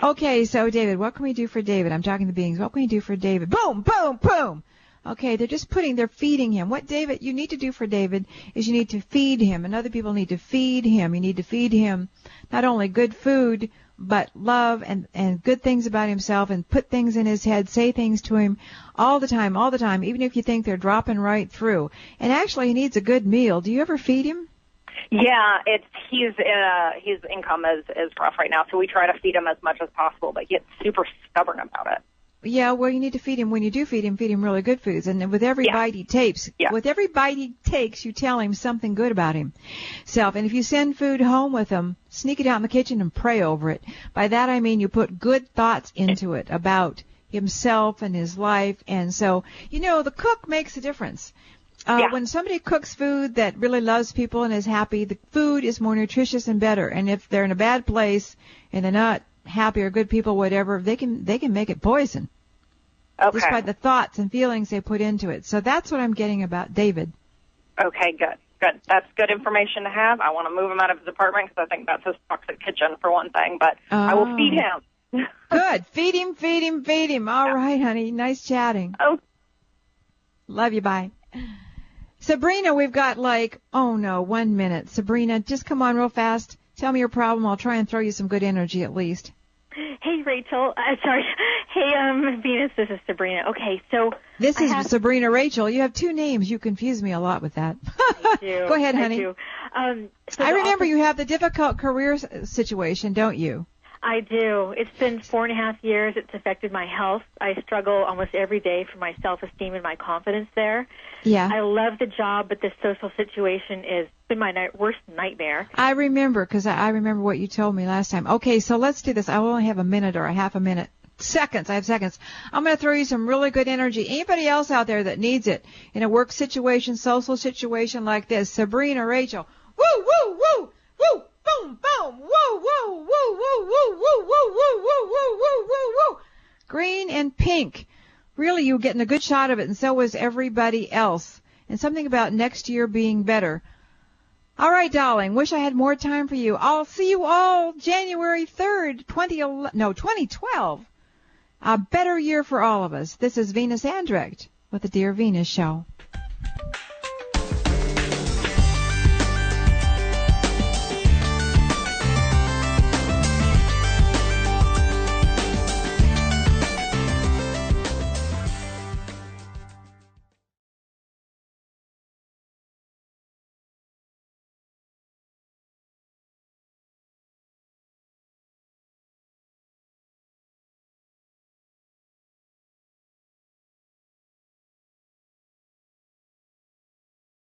Okay, so David, what can we do for David? I'm talking to beings. What can we do for David? Boom, boom, boom. Okay, they're feeding him. What David, you need to do for David is you need to feed him, and other people need to feed him. You need to feed him not only good food, but love and good things about himself, and put things in his head, say things to him all the time, even if you think they're dropping right through. And actually, he needs a good meal. Do you ever feed him?
Yeah, his income is rough right now, so we try to feed him as much as possible, but he gets super stubborn about it.
Yeah, well, you need to feed him. When you do feed him really good foods. And with every bite he takes, you tell him something good about himself. And if you send food home with him, sneak it out in the kitchen and pray over it. By that I mean you put good thoughts into it about himself and his life. And so, the cook makes a difference. When somebody cooks food that really loves people and is happy, the food is more nutritious and better. And if they're in a bad place and they're not happy or good people, whatever, they can make it poison.
Okay.
Just by the thoughts and feelings they put into it. So that's what I'm getting about David.
Okay, good. That's good information to have. I want to move him out of his apartment because I think that's his toxic kitchen for one thing, but I will feed him.
Good. Feed him. All right, honey. Nice chatting.
Oh.
Love you. Bye. Sabrina, we've got 1 minute. Sabrina, just come on real fast. Tell me your problem. I'll try and throw you some good energy at least.
Hey, Rachel. Sorry. Hey, Venus, this is Sabrina. Okay, so...
This is Sabrina Rachel. You have two names. You confuse me a lot with that.
I do.
Go ahead, honey.
I do.
I remember you have the difficult career situation, don't you?
I do. It's been 4.5 years. It's affected my health. I struggle almost every day for my self-esteem and my confidence there.
Yeah.
I love the job, but this social situation has been my worst nightmare.
I remember, because I remember what you told me last time. Okay, so let's do this. I will only have a minute or a half a minute. Seconds. I have seconds. I'm going to throw you some really good energy. Anybody else out there that needs it in a work situation, social situation like this? Sabrina Rachel. Woo, woo, woo, woo. Boom, boom, woo, woo, woo, woo, woo, woo, woo, woo, woo, woo, woo, woo, woo. Green and pink. Really, you were getting a good shot of it, and so was everybody else. And something about next year being better. All right, darling. Wish I had more time for you. I'll see you all January 3rd, 2012. A better year for all of us. This is Venus Andrecht with the Dear Venus Show.